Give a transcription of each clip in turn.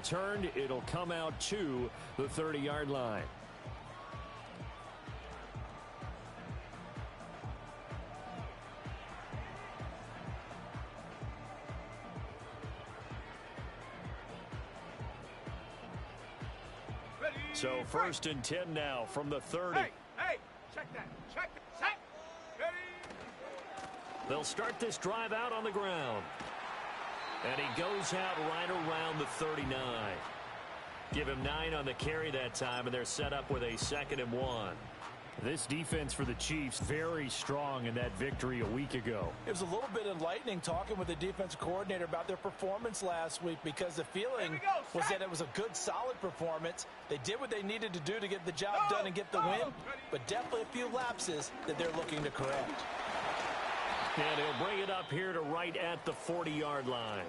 returned. It'll come out to the 30-yard line. So 1st and 10 now from the 30. Hey, check that. Check that. Set. Ready. They'll start this drive out on the ground. And he goes out right around the 39. Give him 9 on the carry that time, and they're set up with a 2nd and 1. This defense for the Chiefs, very strong in that victory a week ago. It was a little bit enlightening talking with the defense coordinator about their performance last week, because the feeling was that it was a good, solid performance. They did what they needed to do to get the job done and get the win, but definitely a few lapses that they're looking to correct. And he'll bring it up here to right at the 40-yard line.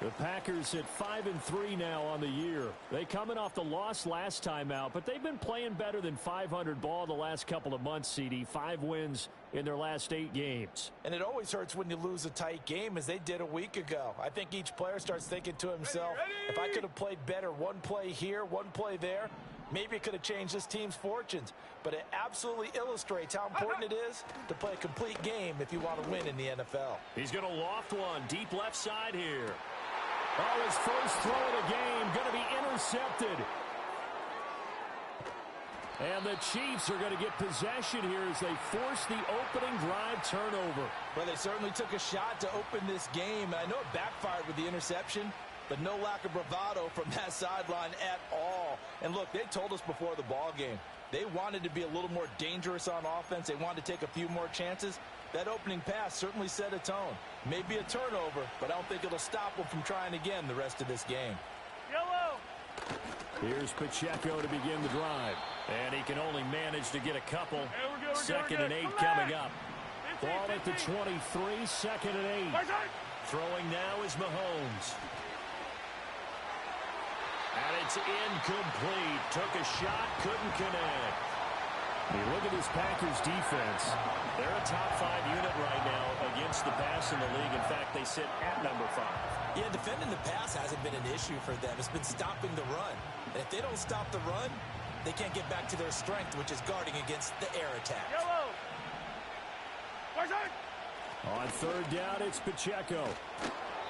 The Packers at 5-3 now on the year. They coming off the loss last time out, but they've been playing better than 500 ball the last couple of months, CD. 5 wins in their last 8 games. And it always hurts when you lose a tight game, as they did a week ago. I think each player starts thinking to himself, if I could have played better one play here, one play there, maybe it could have changed this team's fortunes. But it absolutely illustrates how important it is to play a complete game if you want to win in the NFL. He's going to loft one deep left side here. Oh, his first throw of the game going to be intercepted. And the Chiefs are going to get possession here as they force the opening drive turnover. Well, they certainly took a shot to open this game. I know it backfired with the interception, but no lack of bravado from that sideline at all. And look, they told us before the ball game, they wanted to be a little more dangerous on offense. They wanted to take a few more chances. That opening pass certainly set a tone. Maybe a turnover, but I don't think it'll stop them from trying again the rest of this game. Yellow. Here's Pacheco to begin the drive. And he can only manage to get a couple. We're good. 2nd and 8 coming up. Ball at the 23, 2nd and 8. Throwing now is Mahomes. And it's incomplete. Took a shot, couldn't connect. You look at this Packers defense. They're a top 5 unit right now against the pass in the league. In fact, they sit at number 5. Yeah, defending the pass hasn't been an issue for them. It's been stopping the run. And if they don't stop the run, they can't get back to their strength, which is guarding against the air attack. Yellow. On 3rd down, it's Pacheco.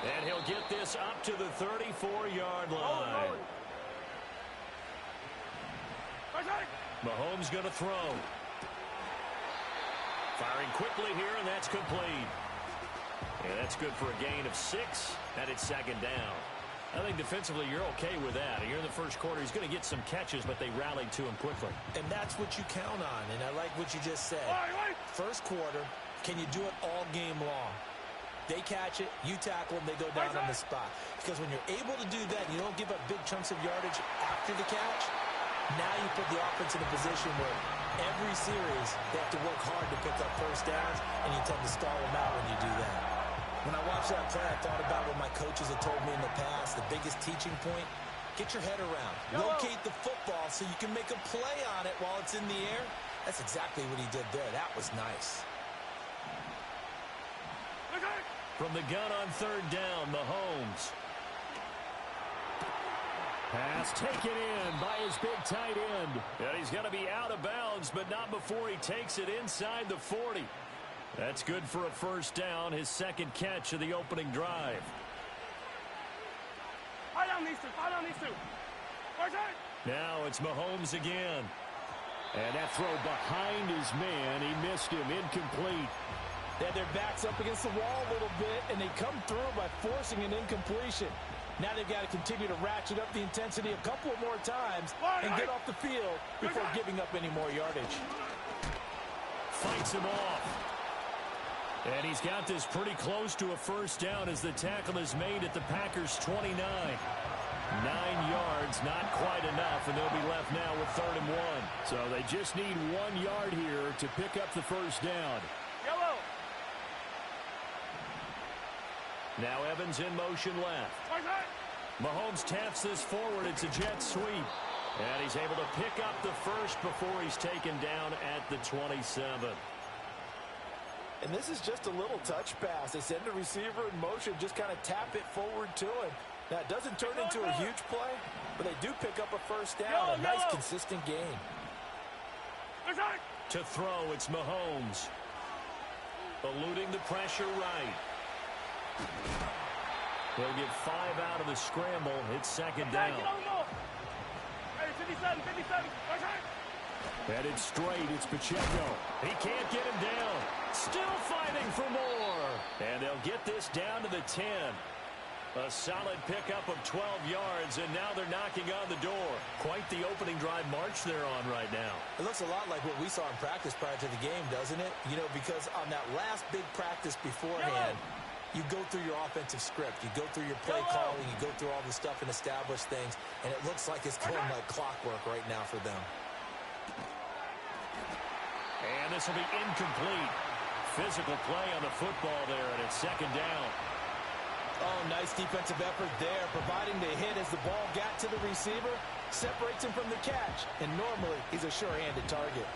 And he'll get this up to the 34-yard line. Mahomes going to throw. Firing quickly here, and that's complete. And that's good for a gain of 6, and it's 2nd down. I think defensively you're okay with that. Here in the first quarter, he's going to get some catches, but they rallied to him quickly. And that's what you count on, and I like what you just said. First quarter, can you do it all game long? They catch it, you tackle them, they go down on the spot. Because when you're able to do that, you don't give up big chunks of yardage after the catch. Now you put the offense in a position where every series they have to work hard to pick up first downs, and you tend to stall them out when you do that. When I watched that play, I thought about what my coaches had told me in the past. The biggest teaching point, get your head around. Locate the football so you can make a play on it while it's in the air. That's exactly what he did there. That was nice. From the gun on 3rd down, Mahomes. Pass taken in by his big tight end. And he's going to be out of bounds, but not before he takes it inside the 40. That's good for a 1st down, his 2nd catch of the opening drive. Down these two. Now it's Mahomes again. And that throw behind his man, he missed him, incomplete. They had their backs up against the wall a little bit, and they come through by forcing an incompletion. Now they've got to continue to ratchet up the intensity a couple more times and get off the field before giving up any more yardage. Fights him off. And he's got this pretty close to a 1st down as the tackle is made at the Packers' 29. 9 yards, not quite enough, and they'll be left now with 3rd and 1. So they just need 1 yard here to pick up the 1st down. Yellow. Now Evans in motion left. Mahomes taps this forward. It's a jet sweep. And he's able to pick up the 1st before he's taken down at the 27. And this is just a little touch pass. They send the receiver in motion, just kind of tap it forward to him. Now, it doesn't turn into a huge play, but they do pick up a first down. A nice, consistent game. To throw, it's Mahomes. Eluding the pressure right. He'll get 5 out of the scramble. It's second down. Hey, 57, 57. Headed straight, it's Pacheco. He can't get him down. Still fighting for more. And they'll get this down to the 10. A solid pickup of 12 yards, and now they're knocking on the door. Quite the opening drive march they're on right now. It looks a lot like what we saw in practice prior to the game, doesn't it? You know, because on that last big practice beforehand, you go through your offensive script. You go through your play calling. You go through all the stuff and establish things, and it looks like it's going like clockwork right now for them. And this will be incomplete. Physical play on the football there, and it's second down. Oh, nice defensive effort there, providing the hit as the ball got to the receiver, separates him from the catch, and normally he's a sure-handed target.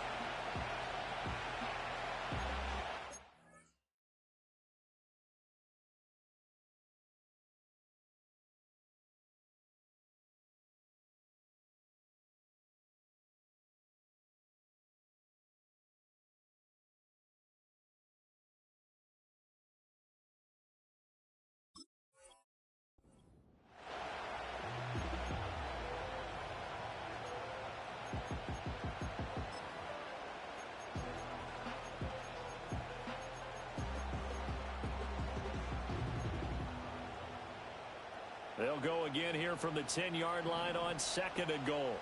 They'll go again here from the 10-yard line on second and goal.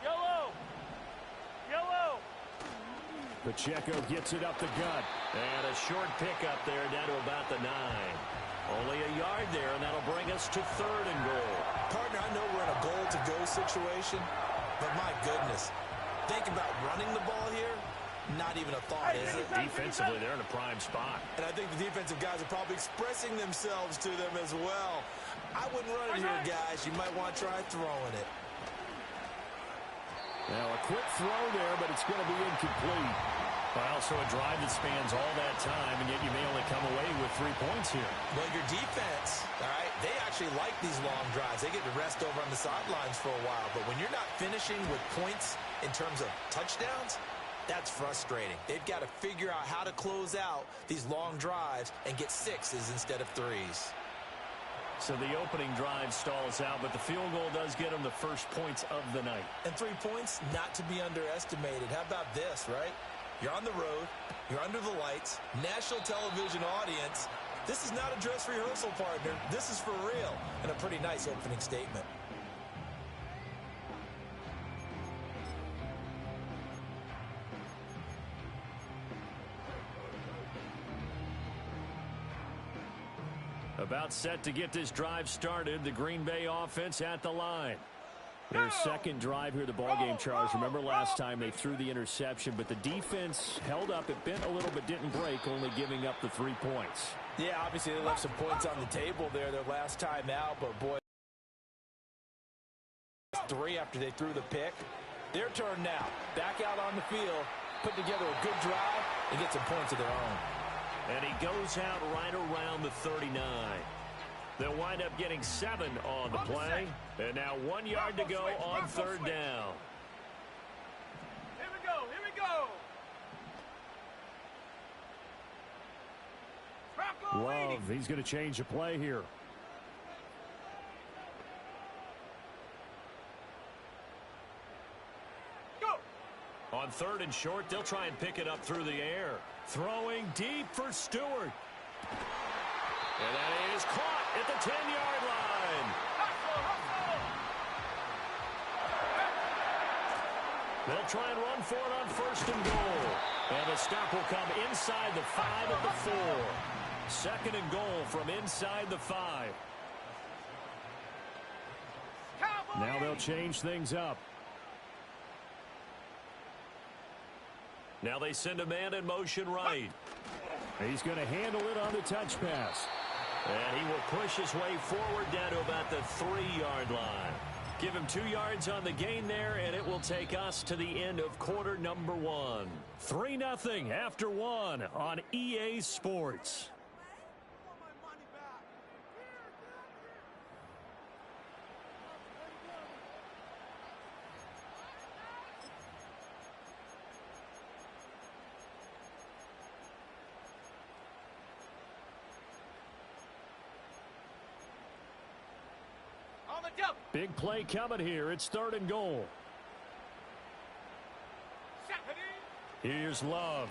Yellow! Yellow! Pacheco gets it up the gut. And a short pickup there down to about the 9. Only a yard there, and that'll bring us to third and goal. Partner, I know we're in a goal-to-go situation, but my goodness, think about running the ball here. Not even a thought, is it? Defensively, they're in a prime spot. And I think the defensive guys are probably expressing themselves to them as well. I wouldn't run it here, guys. You might want to try throwing it. Now, a quick throw there, but it's going to be incomplete. Well, so a drive that spans all that time, and yet you may only come away with 3 points here. Well, your defense, all right, they actually like these long drives. They get to rest over on the sidelines for a while. But when you're not finishing with points in terms of touchdowns, that's frustrating. They've got to figure out how to close out these long drives and get 6s instead of 3s. So the opening drive stalls out, but the field goal does get them the first points of the night. And 3 points, not to be underestimated. How about this, right? You're on the road. You're under the lights. National television audience. This is not a dress rehearsal, partner. This is for real. And a pretty nice opening statement. About set to get this drive started. The Green Bay offense at the line. Their second drive here, the ballgame, Charles. Remember last time they threw the interception, but the defense held up. It bent a little but didn't break, only giving up the 3 points. Yeah, obviously they left some points on the table there their last time out, but boy, 3 after they threw the pick. Their turn now. Back out on the field, put together a good drive, and get some points of their own. And he goes out right around the 39. They'll wind up getting 7 on the play. And now 1 yard to go on third down. Here we go, here we go. Love, he's going to change the play here. Go. On third and short, they'll try and pick it up through the air. Throwing deep for Stewart. And that is caught at the 10-yard line. They'll try and run for it on first and goal. And the stop will come inside the 5 at the 4. Second and goal from inside the 5. Now they'll change things up. Now they send a man in motion right. He's going to handle it on the touch pass. And he will push his way forward down to about the 3-yard line. Give him 2 yards on the gain there, and it will take us to the end of quarter number 1. 3-0 after 1 on EA Sports. Big play coming here. It's 3rd and goal. Here's Love.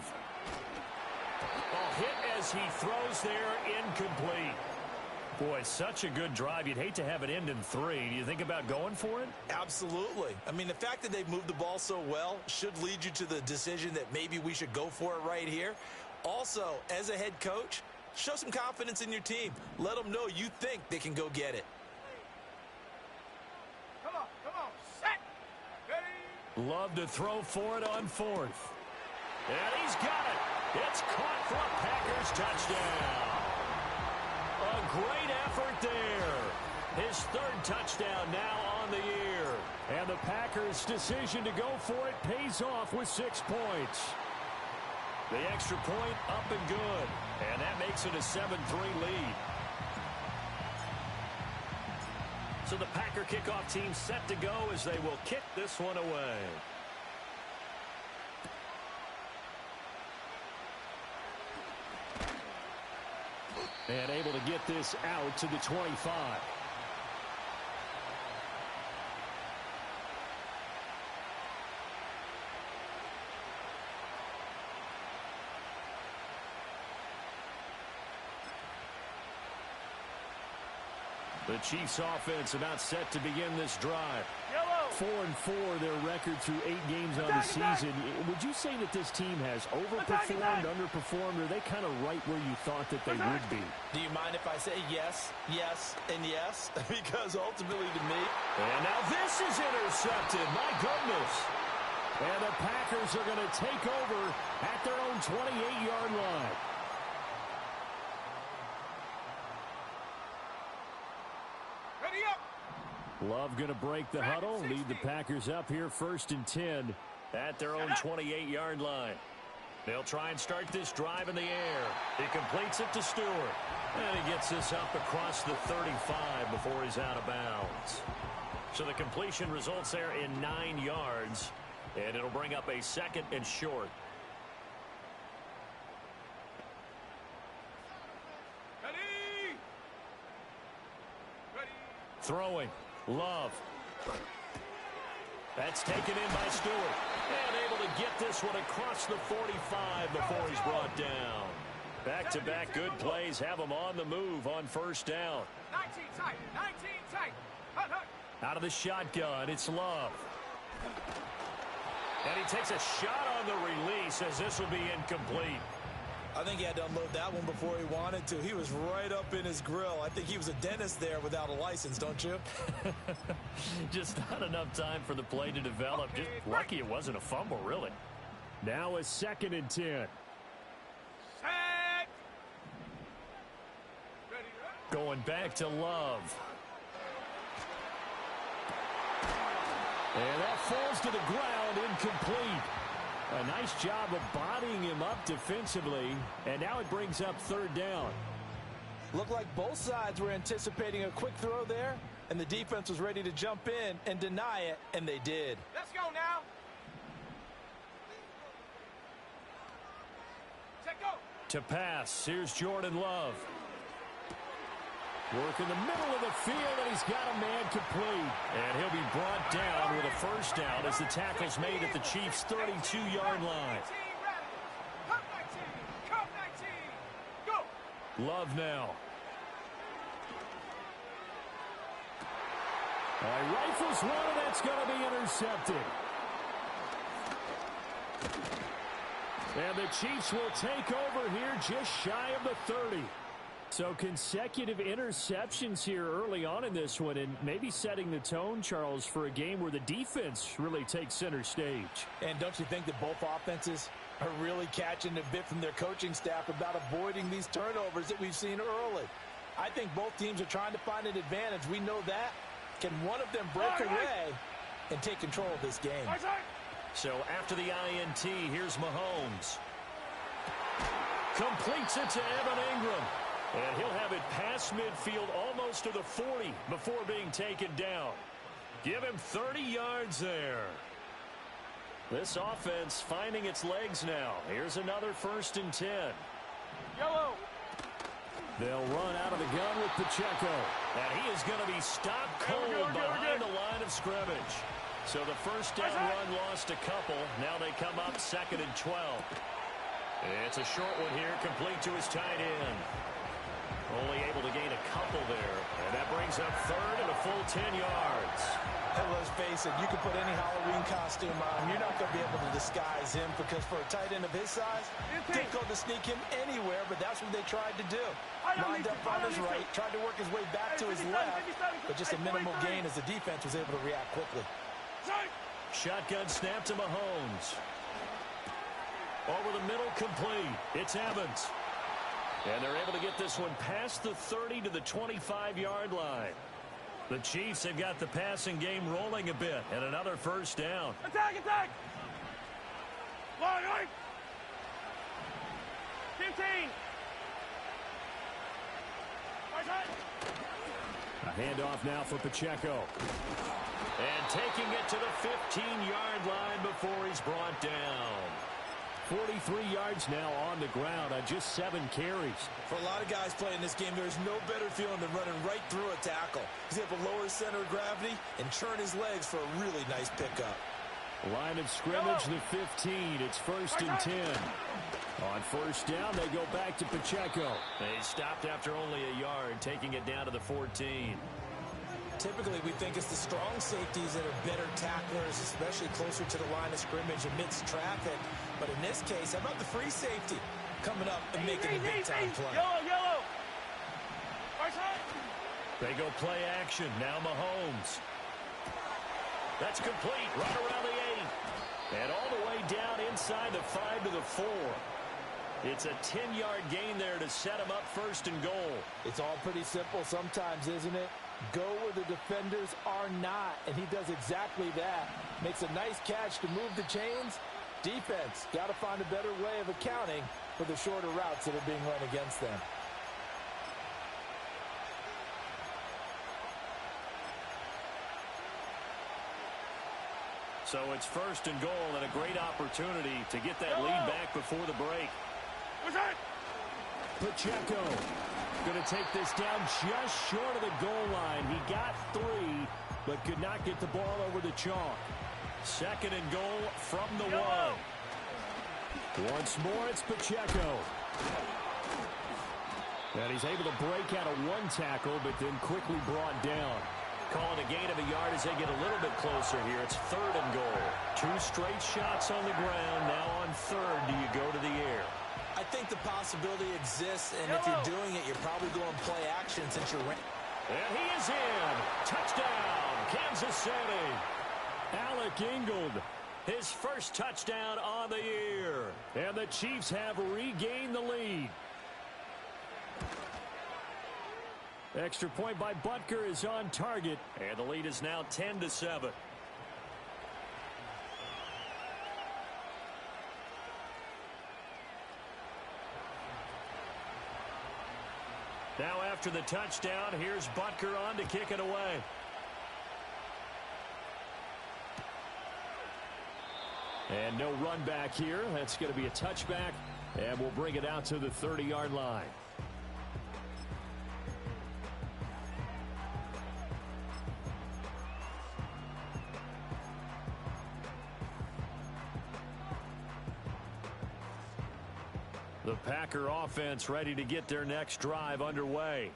Oh, hit as he throws there, incomplete. Boy, such a good drive. You'd hate to have it end in 3. Do you think about going for it? Absolutely. I mean, the fact that they've moved the ball so well should lead you to the decision that maybe we should go for it right here. Also, as a head coach, show some confidence in your team. Let them know you think they can go get it. Come on, set, ready. Love to throw for it on 4th. And he's got it. It's caught for a Packers touchdown. A great effort there. His 3rd touchdown now on the year. And the Packers' decision to go for it pays off with 6 points. The extra point up and good. And that makes it a 7-3 lead. So the Packer kickoff team set to go as they will kick this one away. And able to get this out to the 25. The Chiefs offense about set to begin this drive. 4-4 their record through 8 games on the season. Would you say that this team has overperformed, underperformed, or are they kind of right where you thought that they would be? Do you mind if I say yes, yes, and yes? Because ultimately to me... And now this is intercepted. My goodness. And the Packers are going to take over at their own 28-yard line. Love going to break the huddle, lead the Packers up here 1st and 10 at their own 28-yard line. They'll try and start this drive in the air. He completes it to Stewart. And he gets this up across the 35 before he's out of bounds. So the completion results there in 9 yards. And it'll bring up a 2nd and short. Ready. Throwing. Love. That's taken in by Stewart. And able to get this one across the 45 before he's brought down. Back-to-back good plays have him on the move on 1st down. 19 tight, 19 tight. Hut. Out of the shotgun, it's Love. And he takes a shot on the release as this will be incomplete. I think he had to unload that one before he wanted to. He was right up in his grill. I think he was a dentist there without a license, don't you? Just not enough time for the play to develop. Just lucky it wasn't a fumble, really. Now a 2nd and 10. Set. Ready. Going back to Love. And that falls to the ground, incomplete. A nice job of bodying him up defensively, and now it brings up 3rd down. Looked like both sides were anticipating a quick throw there, and the defense was ready to jump in and deny it, and they did. Let's go now. Set, go. To pass, here's Jordan Love. Work in the middle of the field, and he's got a man complete. And he'll be brought down with a 1st down as the tackle's made at the Chiefs' 32-yard line. Love now. Rifles one, and that's going to be intercepted. And the Chiefs will take over here just shy of the 30. So consecutive interceptions here early on in this one, and maybe setting the tone, Charles, for a game where the defense really takes center stage. And don't you think that both offenses are really catching a bit from their coaching staff about avoiding these turnovers that we've seen early? I think both teams are trying to find an advantage. We know that. Can one of them break away and take control of this game? So after the INT, here's Mahomes. Completes it to Evan Ingram. And he'll have it past midfield almost to the 40 before being taken down. Give him 30 yards there. This offense finding its legs now. Here's another 1st and 10. Yellow. They'll run out of the gun with Pacheco. And he is going to be stopped cold behind the line of scrimmage. So the first down run lost a couple. Now they come up 2nd and 12. It's a short one here, complete to his tight end. Only able to gain a couple there. And that brings up 3rd and a full 10 yards. And let's face it, you can put any Halloween costume on. You're not going to be able to disguise him because for a tight end of his size, difficult to sneak him anywhere, but that's what they tried to do. Lined up on his right, tried to work his way back to his left, but just a minimal gain as the defense was able to react quickly. Shotgun snap to Mahomes. Over the middle, complete. It's Evans. And they're able to get this one past the 30 to the 25-yard line. The Chiefs have got the passing game rolling a bit, and another first down. Attack, attack! Line, 15! A handoff now for Pacheco. And taking it to the 15-yard line before he's brought down. 43 yards now on the ground on just 7 carries. For a lot of guys playing this game, there's no better feeling than running right through a tackle. He's able to lower his center of gravity and churn his legs for a really nice pickup. Line of scrimmage, the 15. It's 1st and 10. On first down, they go back to Pacheco. They stopped after only a yard, taking it down to the 14. Typically, we think it's the strong safeties that are better tacklers, especially closer to the line of scrimmage amidst traffic. But in this case, how about the free safety coming up and making a big-time play? Yellow. They go play action. Now Mahomes. That's complete. Right around the 8. And all the way down inside the 5 to the 4. It's a 10-yard gain there to set him up 1st and goal. It's all pretty simple sometimes, isn't it? Go where the defenders are not, and he does exactly that. Makes a nice catch to move the chains. Defense, got to find a better way of accounting for the shorter routes that are being run against them. So it's 1st and goal and a great opportunity to get that lead back before the break. Pacheco going to take this down just short of the goal line. He got 3, but could not get the ball over the chalk. 2nd and goal from the 1. Once more, it's Pacheco. And he's able to break out of 1 tackle, but then quickly brought down. Calling a gain of a yard as they get a little bit closer here. It's 3rd and goal. 2 straight shots on the ground. Now on 3rd, do you go to the air? I think the possibility exists, and if you're doing it, you're probably going to play action since you're... And he is in. Touchdown, Kansas City. Alec Ingold, his first touchdown on the year. And the Chiefs have regained the lead. Extra point by Butker is on target. And the lead is now 10-7. Now after the touchdown, here's Butker on to kick it away. And no run back here. That's going to be a touchback. And we'll bring it out to the 30-yard line. The Packer offense ready to get their next drive underway.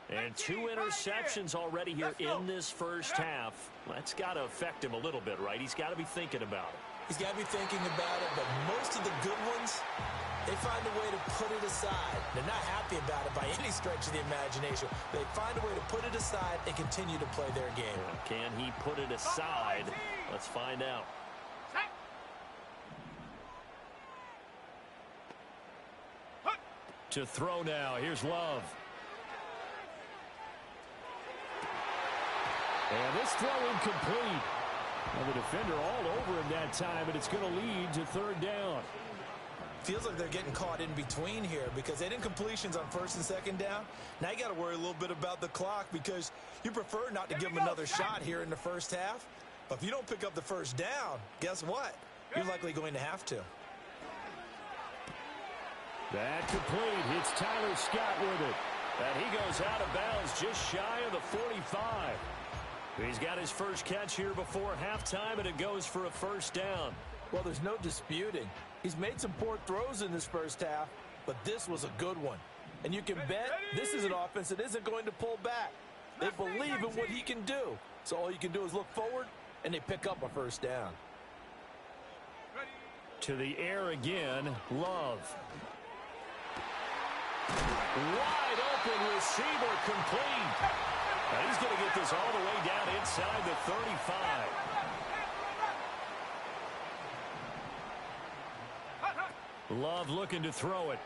And 2 interceptions already here in this first half. That's got to affect him a little bit, right? He's got to be thinking about it. He's got to be thinking about it, but most of the good ones, they find a way to put it aside. They're not happy about it by any stretch of the imagination. They find a way to put it aside and continue to play their game. Can he put it aside? Let's find out. To throw now. Here's Love. And this throw incomplete. Well, the defender all over him that time, and it's going to lead to 3rd down. Feels like they're getting caught in between here because they did completions on 1st and 2nd down. Now you got to worry a little bit about the clock because you prefer not to give them another shot here in the first half. But if you don't pick up the 1st down, guess what? You're likely going to have to. That complete. It's Tyler Scott with it. And he goes out of bounds just shy of the 45. He's got his first catch here before halftime, and it goes for a first down. Well, there's no disputing. He's made some poor throws in this first half, but this was a good one. And you can bet this is an offense that isn't going to pull back. They believe in what he can do. So all you can do is look forward, and they pick up a first down. To the air again, Love. Wide open receiver complete. Now he's going to get this all the way down inside the 35. Love looking to throw it.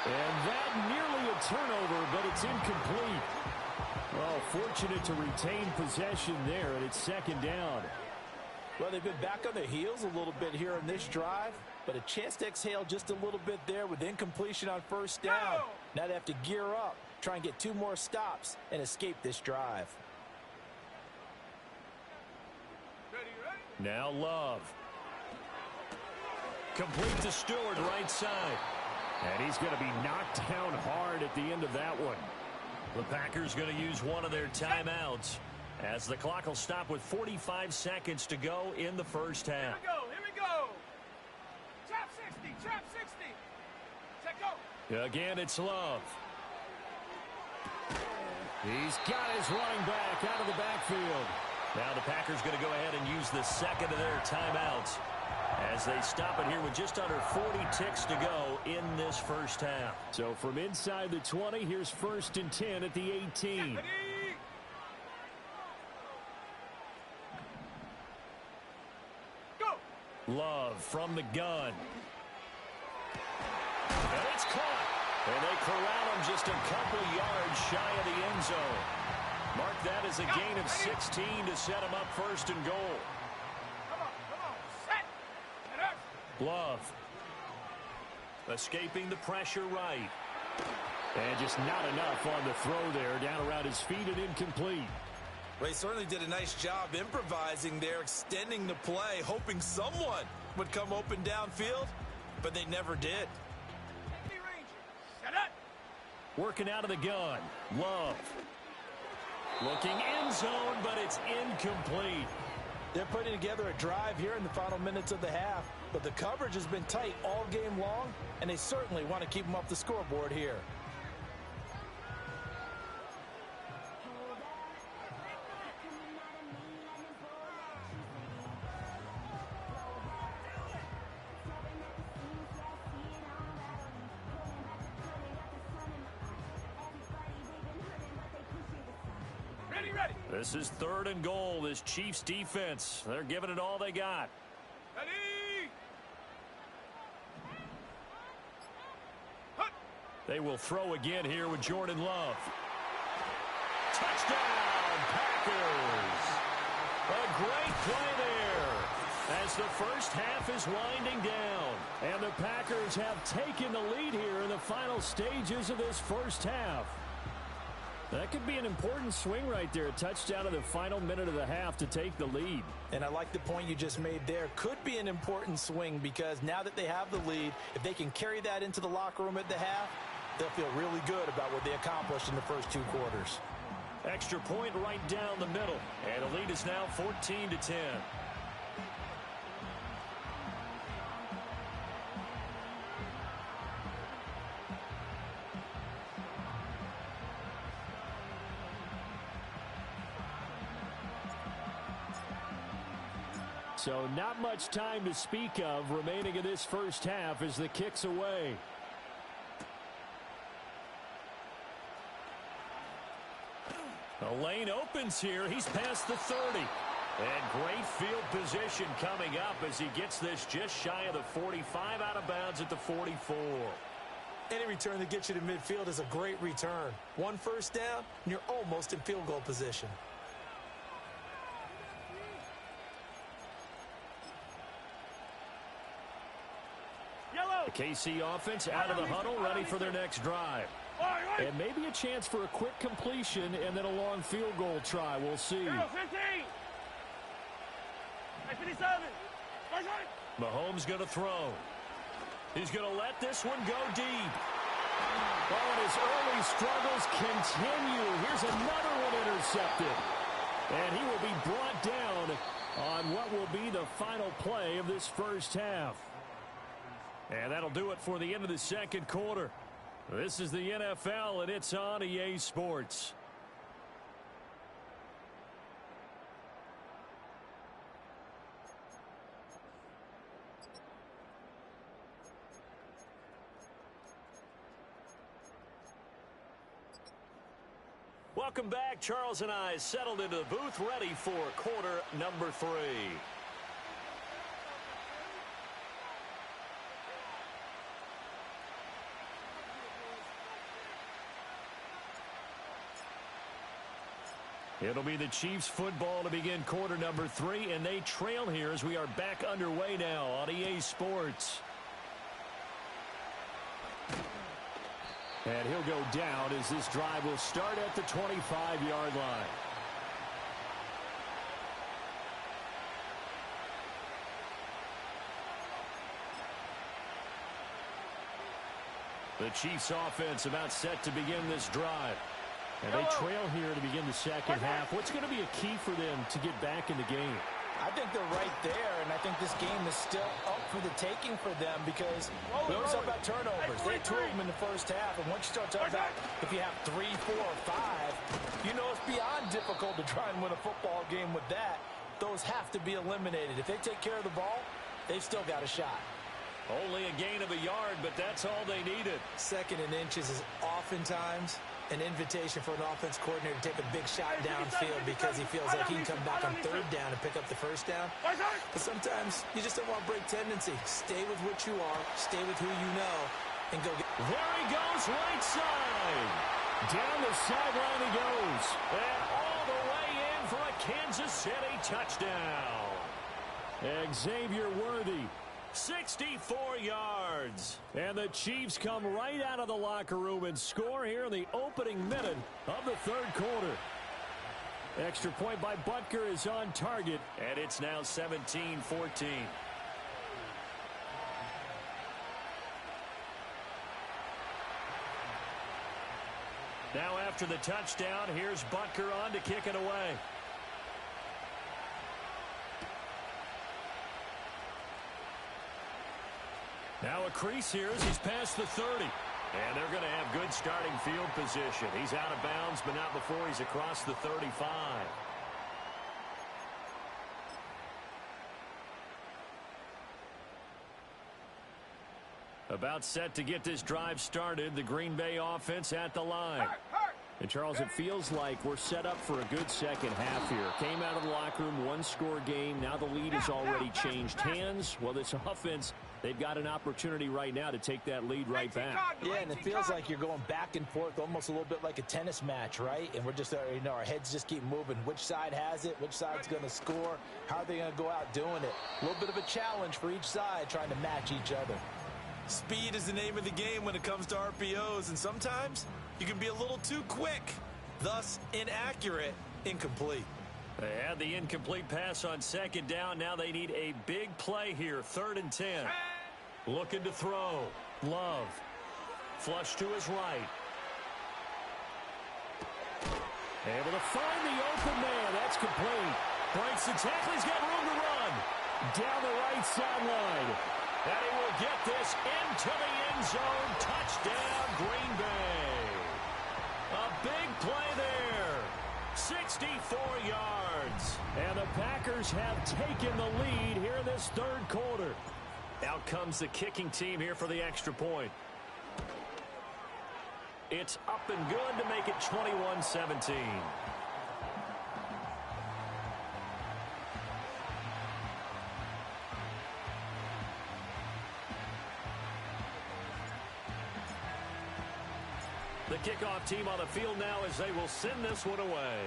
And that nearly a turnover, but it's incomplete. Well, fortunate to retain possession there, and it's second down. Well, they've been back on their heels a little bit here in this drive, but a chance to exhale just a little bit there with incompletion on first down. Now they have to gear up, try and get 2 more stops, and escape this drive. Now Love. Complete to Stewart, right side. And he's going to be knocked down hard at the end of that one. The Packers going to use one of their timeouts as the clock will stop with 45 seconds to go in the first half. Here we go. Trap 60. Set go. Again, it's Love. He's got his running back out of the backfield. Now the Packers going to go ahead and use the second of their timeouts as they stop it here with just under 40 ticks to go in this first half. So from inside the 20, here's 1st and 10 at the 18. Go. Love from the gun. And it's caught. And they corral him just a couple yards shy of the end zone. Mark that as a gain of 16 to set him up 1st and goal. Come on. Set. And up. Love. Escaping the pressure right. And just not enough on the throw there. Down around his feet and incomplete. Ray certainly did a nice job improvising there, extending the play, hoping someone would come open downfield, but they never did. Set up. Working out of the gun. Love. Looking end zone, but it's incomplete. They're putting together a drive here in the final minutes of the half, but the coverage has been tight all game long, and they certainly want to keep them off the scoreboard here. Ready. This is 3rd and goal. This Chiefs defense, they're giving it all they got. Ready. They will throw again here with Jordan Love. Touchdown, Packers. A great play there as the first half is winding down. And the Packers have taken the lead here in the final stages of this first half. That could be an important swing right there. A touchdown in the final minute of the half to take the lead. And I like the point you just made there. Could be an important swing because now that they have the lead, if they can carry that into the locker room at the half, they'll feel really good about what they accomplished in the first 2 quarters. Extra point right down the middle. And the lead is now 14-10. So not much time to speak of remaining in this first half as the kick's away. The lane opens here. He's past the 30. And great field position coming up as he gets this just shy of the 45 out of bounds at the 44. Any return that gets you to midfield is a great return. 1 first down, and you're almost in field goal position. The KC offense out of the huddle, ready for their next drive. And maybe a chance for a quick completion and then a long field goal try. We'll see. Mahomes going to throw. He's going to let this one go deep. Oh, and his early struggles continue. Here's another one intercepted. And he will be brought down on what will be the final play of this first half. And that'll do it for the end of the second quarter. This is the NFL, and it's on EA Sports. Welcome back. Charles and I settled into the booth, ready for quarter number 3. It'll be the Chiefs football to begin quarter number 3, and they trail here as we are back underway now on EA Sports. And he'll go down as this drive will start at the 25-yard line. The Chiefs offense about set to begin this drive. And they trail here to begin the second half. What's going to be a key for them to get back in the game? I think they're right there, and I think this game is still up for the taking for them because we always talk about turnovers. They had 2 of them in the first half, and once you start talking about if you have 3, 4, or 5, you know it's beyond difficult to try and win a football game with that. Those have to be eliminated. If they take care of the ball, they've still got a shot. Only a gain of a yard, but that's all they needed. Second and inches is oftentimes an invitation for an offense coordinator to take a big shot downfield because he feels like he can come back on third down and pick up the first down. But sometimes you just don't want to break tendency. Stay with what you are, stay with who you know, and go get. There he goes, right side. Down the sideline he goes. And all the way in for a Kansas City touchdown. Xavier Worthy. 64 yards. And the Chiefs come right out of the locker room and score here in the opening minute of the third quarter. Extra point by Butker is on target, and it's now 17-14. Now after the touchdown, here's Butker on to kick it away. Now a crease here as he's past the 30. And they're going to have good starting field position. He's out of bounds, but not before he's across the 35. About set to get this drive started. The Green Bay offense at the line. And, Charles, it feels like we're set up for a good second half here. Came out of the locker room, one-score game. Now the lead has already changed hands. Well, this offense, they've got an opportunity right now to take that lead right back. Yeah, and it feels like you're going back and forth, almost a little bit like a tennis match, right? And we're just, our heads just keep moving. Which side has it? Which side's going to score? How are they going to go out doing it? A little bit of a challenge for each side, trying to match each other. Speed is the name of the game when it comes to RPOs, and sometimes you can be a little too quick, thus inaccurate, incomplete. They had the incomplete pass on second down. Now they need a big play here, 3rd and 10. Looking to throw. Love. Flush to his right. Able to find the open man. That's complete. Breaks the tackle. He's got room to run. Down the right sideline. And he will get this into the end zone. Touchdown, Green Bay. A big play there. 64 yards. And the Packers have taken the lead here in this third quarter. Out comes the kicking team here for the extra point. It's up and good to make it 21-17. The kickoff team on the field now as they will send this one away.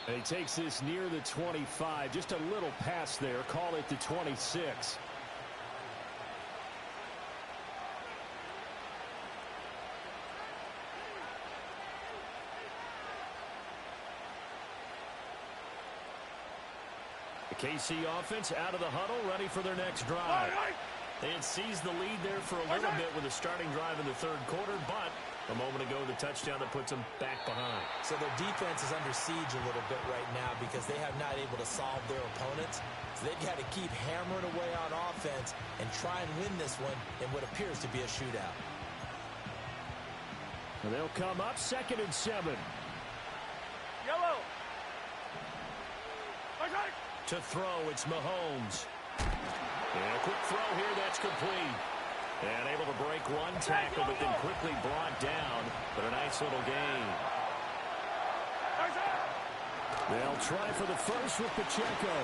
He takes this near the 25. Just a little pass there. Call it the 26. KC offense out of the huddle, ready for their next drive. They had seized the lead there for a little bit with a starting drive in the third quarter, but a moment ago, the touchdown that puts them back behind. So their defense is under siege a little bit right now because they have not able to solve their opponents. So they've got to keep hammering away on offense and try and win this one in what appears to be a shootout. And they'll come up 2nd and 7. Yellow. To throw, it's Mahomes. And a quick throw here, that's complete. And able to break one tackle, but then quickly brought down. But a nice little gain. They'll try for the first with Pacheco.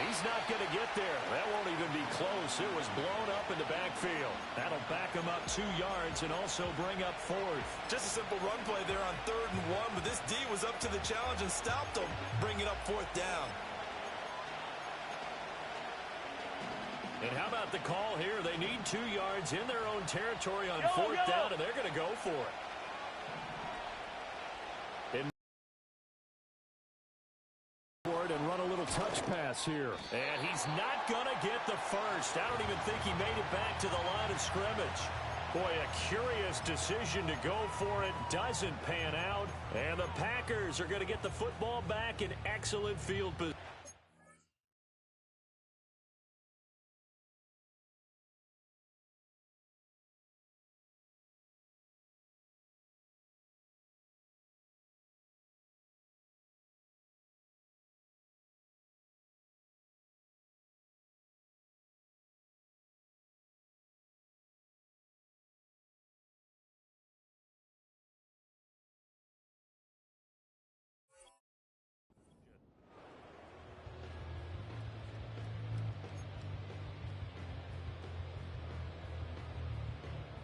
He's not going to get there. That won't even be close. It was blown up in the backfield. That'll back him up 2 yards and also bring up 4th. Just a simple run play there on 3rd and 1, but this D was up to the challenge and stopped them, bringing up 4th down. And how about the call here? They need 2 yards in their own territory on 4th down, and they're going to go for it. And run a little touch pass here. And he's not going to get the first. I don't even think he made it back to the line of scrimmage. Boy, a curious decision to go for it. Doesn't pan out. And the Packers are going to get the football back in excellent field position.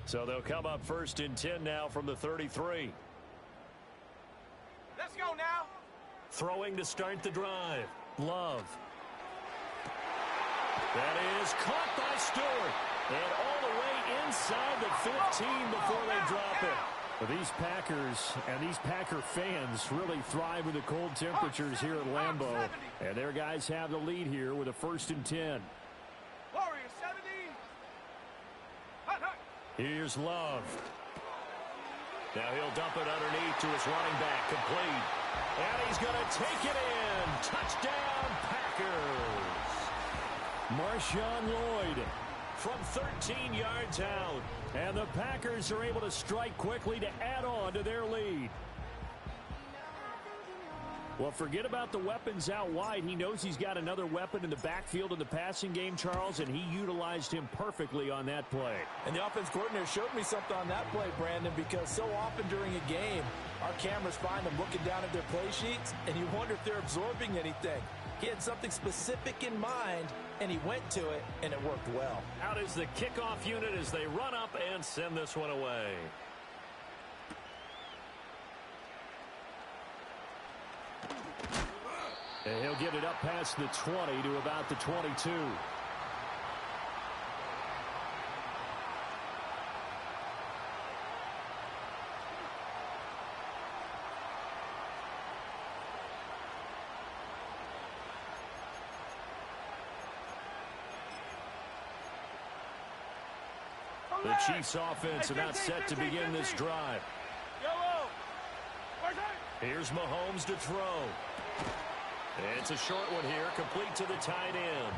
So they'll come up 1st and 10 now from the 33. Let's go now. Throwing to start the drive. Love. That is caught by Stewart. And all the way inside the 15 before they drop it. But these Packers and these Packer fans really thrive with the cold temperatures here at Lambeau. And their guys have the lead here with a 1st and 10. Warriors 70. Here's Love. Now he'll dump it underneath to his running back, complete. And he's going to take it in. Touchdown, Packers. Marshawn Lloyd from 13 yards out. And the Packers are able to strike quickly to add on to their lead. Well, forget about the weapons out wide. He knows he's got another weapon in the backfield in the passing game, Charles, and he utilized him perfectly on that play. And the offense coordinator showed me something on that play, Brandon, because so often during a game, our cameras find them looking down at their play sheets, and you wonder if they're absorbing anything. He had something specific in mind, and he went to it, and it worked well. Out is the kickoff unit as they run up and send this one away. And he'll get it up past the 20 to about the 22. The Chiefs offense about set to begin this drive. Here's Mahomes to throw. It's a short one here, complete to the tight end.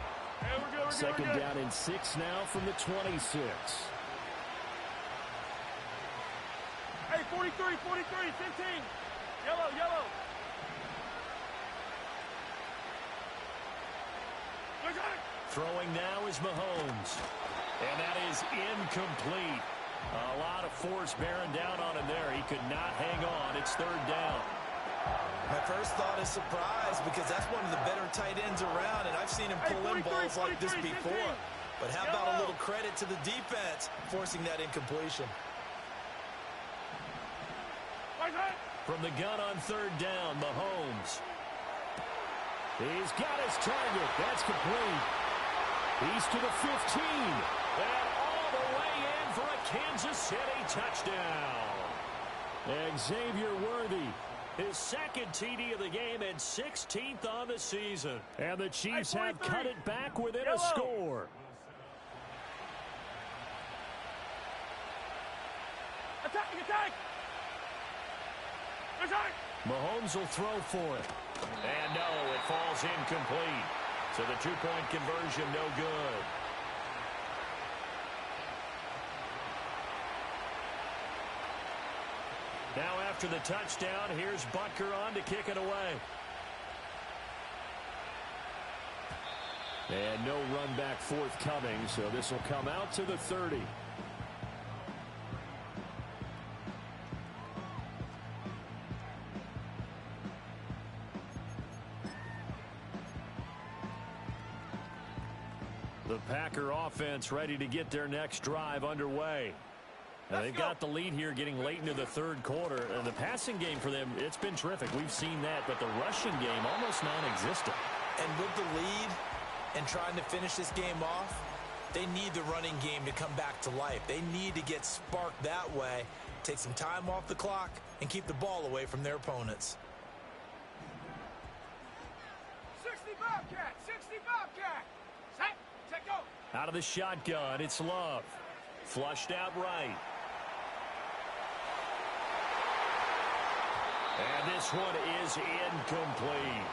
Second down and 6 now from the 26. Hey, 43, 15. Yellow. Throwing now is Mahomes. And that is incomplete. A lot of force bearing down on him there. He could not hang on. It's 3rd down. My first thought is surprise because that's one of the better tight ends around, and I've seen him pull in balls like this before. But how about a little credit to the defense forcing that incompletion? From the gun on 3rd down, Mahomes. He's got his target. That's complete. He's to the 15. And all the way in for a Kansas City touchdown. Xavier Worthy His second TD of the game and 16th on the season. And the Chiefs have cut it back within a score. Attack! Mahomes will throw for it. And no, it falls incomplete. So the two-point conversion no good. Now after the touchdown, here's Butker on to kick it away. And no run back forthcoming, so this will come out to the 30. The Packer offense ready to get their next drive underway. And they've got the lead here getting late into the third quarter. And the passing game for them, it's been terrific. We've seen that, but the rushing game almost non-existent. And with the lead and trying to finish this game off, they need the running game to come back to life. They need to get sparked that way, take some time off the clock, and keep the ball away from their opponents. 60 Bobcat! 60 Bobcat! Set! Take go! Out of the shotgun, it's Love. Flushed out right. And this one is incomplete.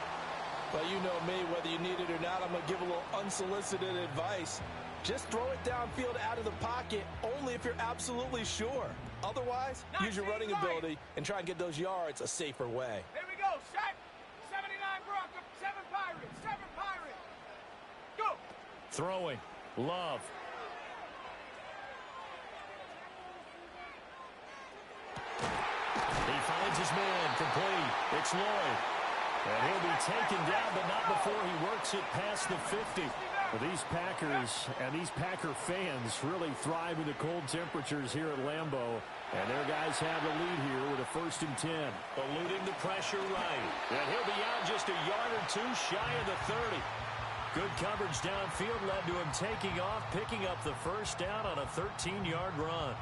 Well, you know me, whether you need it or not, I'm going to give a little unsolicited advice. Just throw it downfield out of the pocket, only if you're absolutely sure. Otherwise, use your running ability and try and get those yards a safer way. Here we go, set! 79 Broncos, 7 Pirates, 7 Pirates! Go! Throwing. Love. He finds his man, complete. It's Lloyd. And he'll be taken down, but not before he works it past the 50. Well, these Packers and these Packer fans really thrive in the cold temperatures here at Lambeau. And their guys have the lead here with a 1st and 10. Eluding the pressure right. And he'll be out just a yard or two shy of the 30. Good coverage downfield led to him taking off, picking up the first down on a 13-yard run.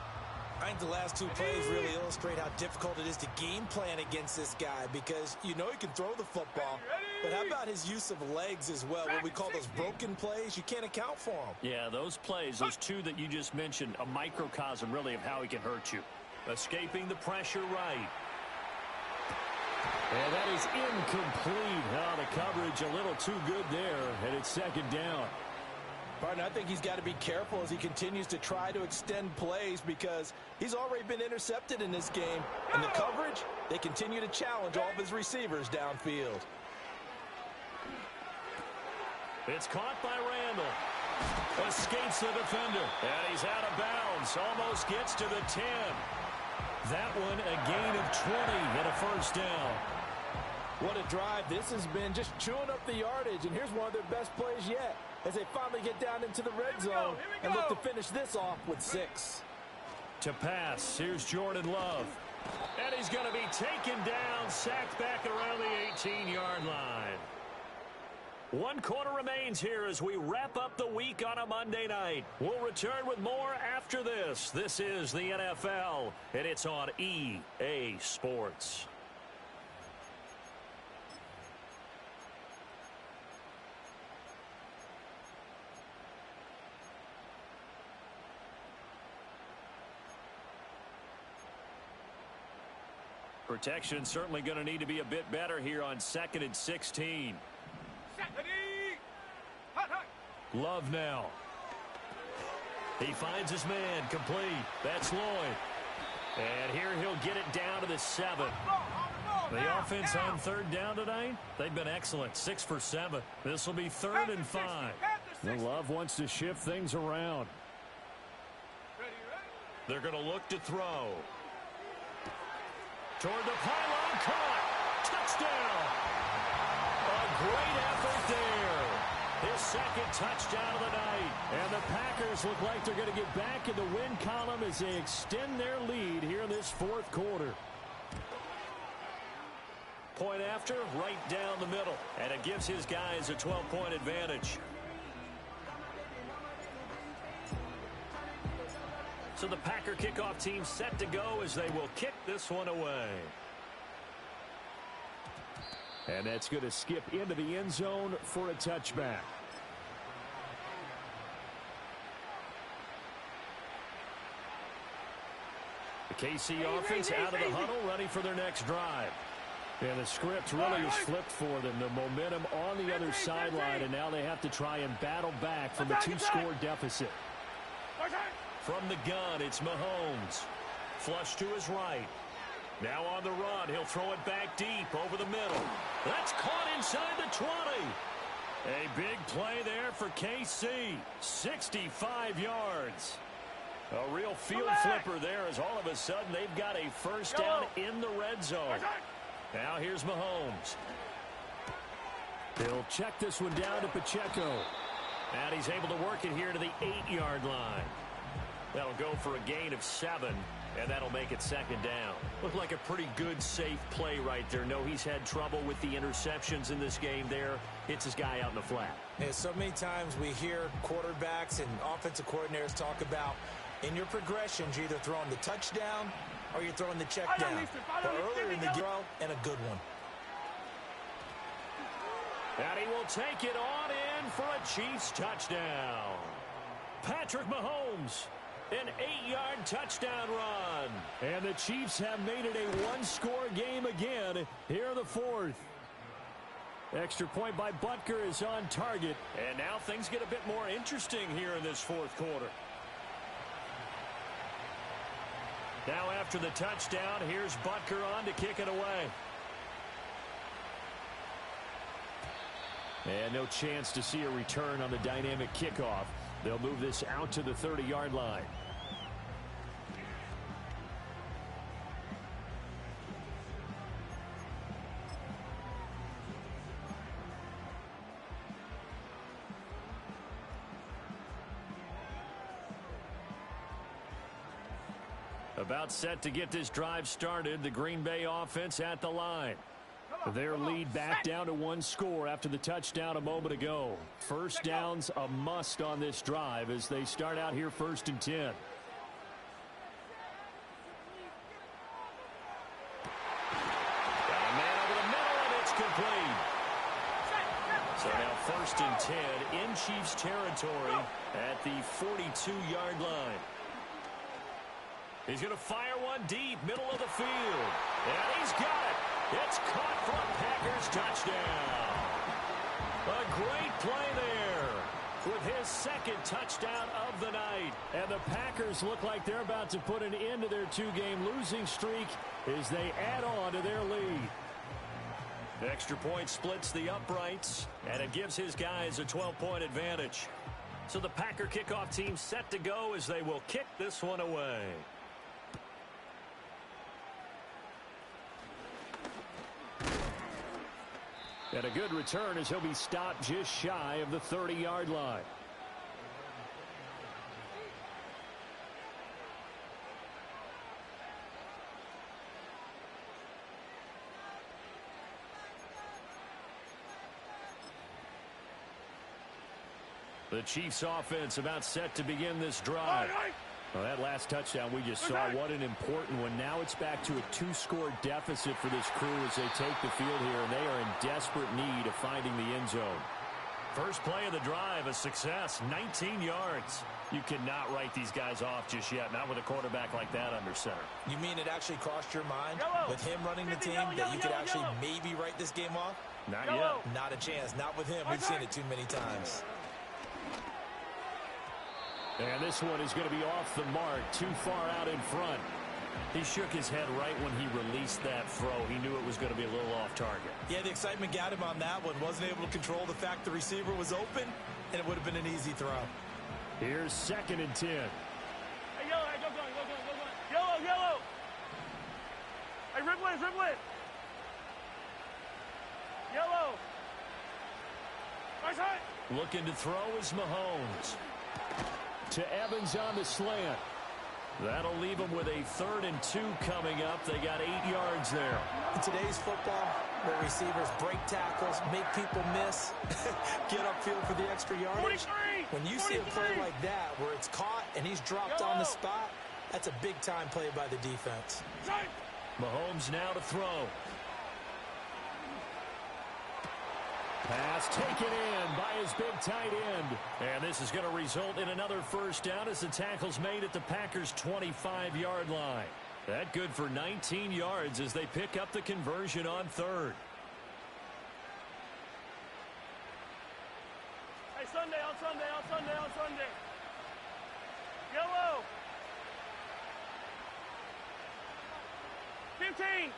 I think the last two plays really illustrate how difficult it is to game plan against this guy, because you know he can throw the football, but how about his use of legs as well? What we call those broken plays, you can't account for them. Yeah, those plays, those two that you just mentioned, a microcosm really of how he can hurt you. Escaping the pressure right. And that is incomplete. Oh, the coverage a little too good there, and it's 2nd down. Barton, I think he's got to be careful as he continues to try to extend plays, because he's already been intercepted in this game. And the coverage, they continue to challenge all of his receivers downfield. It's caught by Randall. Escapes the defender. And he's out of bounds. Almost gets to the 10. That one a gain of 20 and a 1st down. What a drive. This has been just chewing up the yardage. And here's one of their best plays yet, as they finally get down into the red zone and look to finish this off with 6. To pass, here's Jordan Love. And he's going to be taken down, sacked back around the 18-yard line. 1 quarter remains here as we wrap up the week on a Monday night. We'll return with more after this. This is the NFL, and it's on EA Sports. Protection certainly going to need to be a bit better here on 2nd and 16. Love now. He finds his man, complete. That's Lloyd. And here he'll get it down to the 7. The offense on 3rd down tonight, they've been excellent, 6 for 7. This will be 3rd and 5. And Love wants to shift things around. They're going to look to throw. Toward the pylon, caught. Touchdown. A great effort there. His 2nd touchdown of the night. And the Packers look like they're going to get back in the win column as they extend their lead here in this 4th quarter. Point after, right down the middle. And it gives his guys a 12-point advantage. So the Packer kickoff team set to go as they will kick this one away. And that's going to skip into the end zone for a touchback. The KC offense out of the huddle, ready for their next drive. And the script really is flipped for them. The momentum on the other sideline, and now they have to try and battle back from a 2-score deficit. From the gun, it's Mahomes. Flush to his right. Now on the run, he'll throw it back deep over the middle. That's caught inside the 20. A big play there for KC. 65 yards. A real field flipper there, as all of a sudden they've got a first down in the red zone. Now here's Mahomes. He'll check this one down to Pacheco. And he's able to work it here to the 8-yard line. That'll go for a gain of 7, and that'll make it second down. Looked like a pretty good, safe play right there. No, he's had trouble with the interceptions in this game there. Hits his guy out in the flat. And so many times we hear quarterbacks and offensive coordinators talk about, in your progressions, you're either throwing the touchdown or you're throwing the check down. But earlier in the game, and a good one. And he will take it on in for a Chiefs touchdown. Patrick Mahomes, an 8-yard touchdown run. And the Chiefs have made it a 1-score game again here in the fourth. Extra point by Butker is on target. And now things get a bit more interesting here in this fourth quarter. Now after the touchdown, here's Butker on to kick it away. And no chance to see a return on the dynamic kickoff. They'll move this out to the 30-yard line. About set to get this drive started. The Green Bay offense at the line. Their lead back down to 1 score after the touchdown a moment ago. First down's a must on this drive as they start out here 1st and 10. A man over the middle, and it's complete. So now 1st and 10 in Chiefs territory at the 42-yard line. He's going to fire one deep, middle of the field. And he's got it. It's caught for a Packers touchdown. A great play there with his 2nd touchdown of the night. And the Packers look like they're about to put an end to their 2-game losing streak as they add on to their lead. The extra point splits the uprights, and it gives his guys a 12-point advantage. So the Packer kickoff team set to go as they will kick this one away. And a good return as he'll be stopped just shy of the 30-yard line. The Chiefs offense about set to begin this drive. Well, that last touchdown we just saw, what an important one. Now it's back to a 2-score deficit for this crew as they take the field here, and they are in desperate need of finding the end zone. First play of the drive, a success, 19 yards. You cannot write these guys off just yet, not with a quarterback like that under center. You mean it actually crossed your mind with him running the team that you could actually maybe write this game off? Not yet. Not a chance. Not with him. We've seen it too many times. And this one is going to be off the mark, too far out in front. He shook his head right when he released that throw. He knew it was going to be a little off target. Yeah, the excitement got him on that one. Wasn't able to control the fact the receiver was open, and it would have been an easy throw. Here's 2nd and 10. Hey, yellow, hey, go. Yellow. Hey, Riblet. Yellow. Nice hit. Looking to throw is Mahomes. To Evans on the slant. That'll leave them with a 3rd and 2 coming up. They got 8 yards there. In today's football, where receivers break tackles, make people miss, get upfield for the extra yardage. 43, when you see a play like that where it's caught and he's dropped on the spot, that's a big-time play by the defense. Mahomes now to throw. Pass taken in by his big tight end. And this is going to result in another first down as the tackle's made at the Packers' 25-yard line. That good for 19 yards as they pick up the conversion on third. Hey, Sunday, on Sunday, on Sunday, on Sunday. Yellow. 15.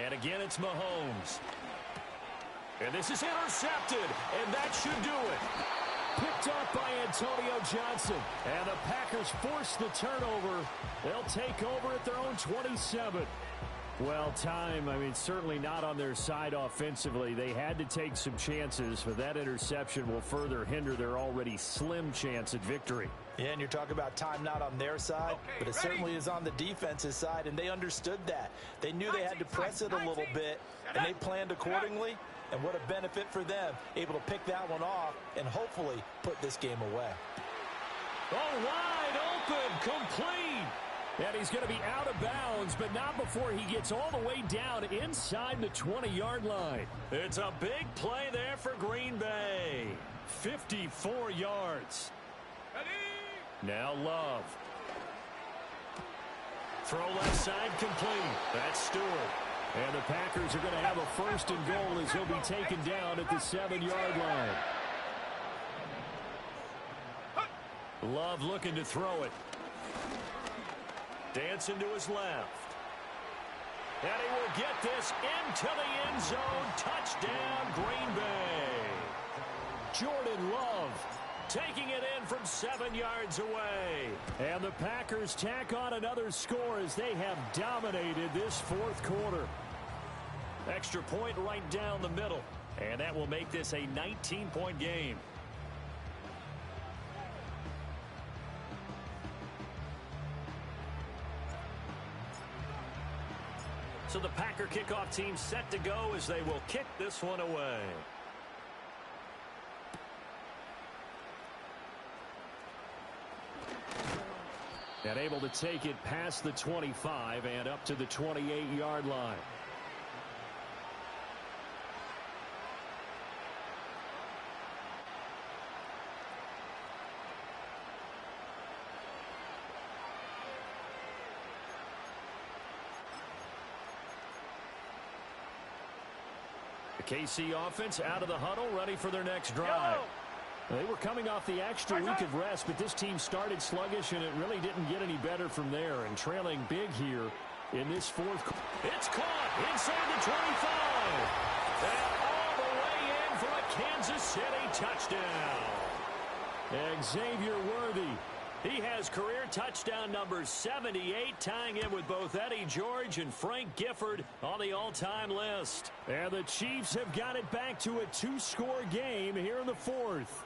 And again, it's Mahomes. And this is intercepted, and that should do it. Picked up by Antonio Johnson. And the Packers force the turnover. They'll take over at their own 27. Well, time, certainly not on their side offensively. They had to take some chances, but that interception will further hinder their already slim chance at victory. Yeah, and you're talking about time not on their side, but it certainly is on the defense's side, and they understood that. They knew they had to press it a little bit, and they planned accordingly, and what a benefit for them, able to pick that one off and hopefully put this game away. Oh, wide open, complete. And he's going to be out of bounds, but not before he gets all the way down inside the 20-yard line. It's a big play there for Green Bay. 54 yards. Now Love. Throw left side complete. That's Stewart. And the Packers are going to have a first and goal as he'll be taken down at the 7-yard line. Love looking to throw it. Dancing to his left. And he will get this into the end zone. Touchdown, Green Bay. Jordan Love taking it in from 7 yards away. And the Packers tack on another score as they have dominated this fourth quarter. Extra point right down the middle. And that will make this a 19-point game. So the Packer kickoff team set to go as they will kick this one away. And able to take it past the 25 and up to the 28-yard line. KC offense out of the huddle, ready for their next drive. They were coming off the extra week of rest, but this team started sluggish, and it really didn't get any better from there. And trailing big here in this fourth quarter. It's caught inside the 25. And all the way in for a Kansas City touchdown. Xavier Worthy. He has career touchdown number 78, tying him with both Eddie George and Frank Gifford on the all-time list. And the Chiefs have got it back to a 2-score game here in the fourth.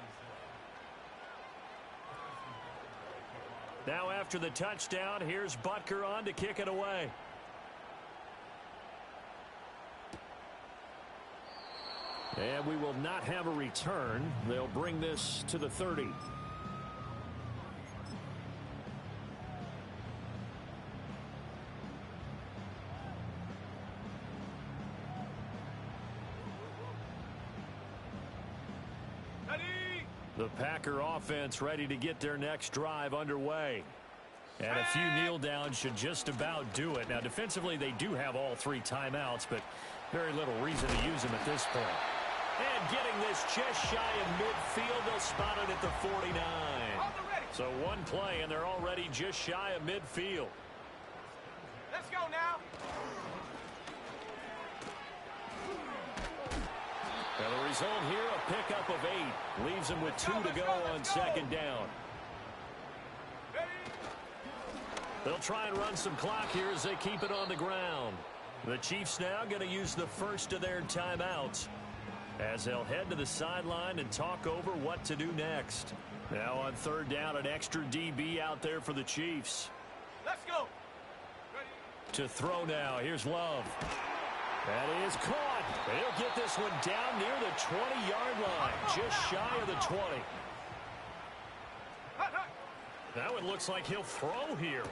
Now after the touchdown, here's Butker on to kick it away. And we will not have a return. They'll bring this to the 30. The Packer offense ready to get their next drive underway. And a few kneel downs should just about do it. Now, defensively, they do have all 3 timeouts, but very little reason to use them at this point. And getting this just shy of midfield, they'll spot it at the 49. So one play, and they're already just shy of midfield. Let's go now. Now the result here, a pickup of 8. Leaves them with 2 to go on second down. They'll try and run some clock here as they keep it on the ground. The Chiefs now going to use the first of their timeouts as they'll head to the sideline and talk over what to do next. Now on third down, an extra DB out there for the Chiefs. Let's go. To throw now. Here's Love. That is caught. They'll get this one down near the 20-yard line, just shy of the 20. That one looks like he'll throw here.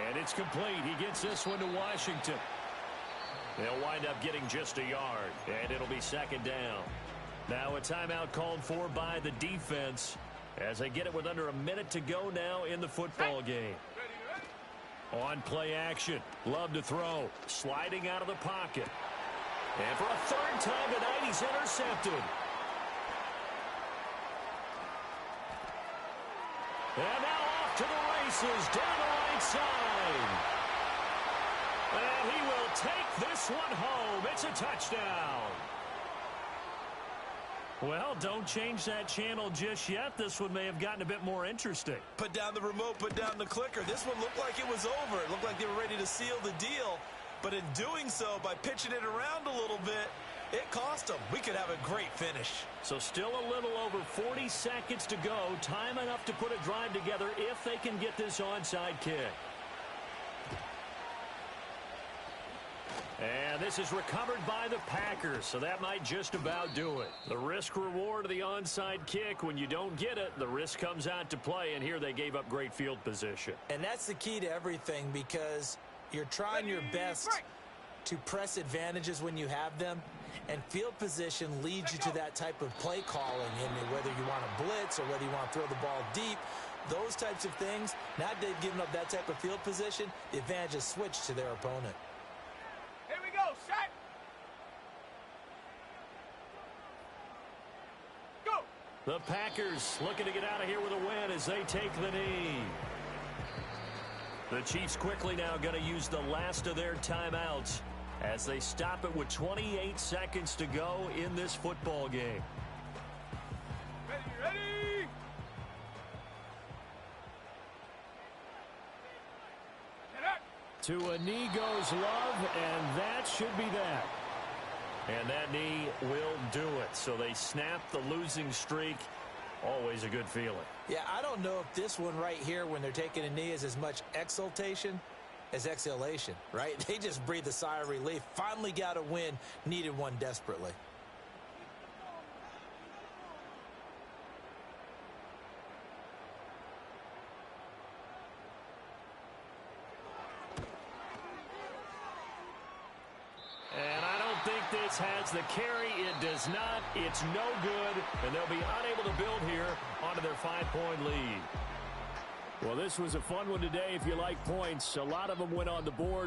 And it's complete. He gets this one to Washington. They'll wind up getting just a yard, and it'll be second down. Now a timeout called for by the defense as they get it with under a minute to go now in the football game. On play action, Love to throw, sliding out of the pocket. And for a third time tonight, he's intercepted. And now off to the races down the right side. And he will take this one home. It's a touchdown. Well, don't change that channel just yet. This one may have gotten a bit more interesting. Put down the remote, put down the clicker. This one looked like it was over. It looked like they were ready to seal the deal. But in doing so, by pitching it around a little bit, it cost them. We could have a great finish. So still a little over 40 seconds to go. Time enough to put a drive together if they can get this onside kick. And this is recovered by the Packers, so that might just about do it. The risk-reward of the onside kick, when you don't get it, the risk comes out to play, and here they gave up great field position. And that's the key to everything, because you're trying your best to press advantages when you have them, and field position leads you to that type of play calling, and whether you want to blitz or whether you want to throw the ball deep, those types of things, now that they've given up that type of field position, the advantage is switched to their opponent. Here we go, set. Go. The Packers looking to get out of here with a win as they take the knee. The Chiefs quickly now going to use the last of their timeouts as they stop it with 28 seconds to go in this football game. Ready. To a knee goes Love, and that should be that. And that knee will do it. So they snap the losing streak. Always a good feeling. Yeah, I don't know if this one right here, when they're taking a knee, is as much exultation as exhalation, right? They just breathe a sigh of relief. Finally got a win, needed one desperately. This has the carry. It does not. It's no good, and they'll be unable to build here onto their 5-point lead. Well, this was a fun one today if you like points. A lot of them went on the board.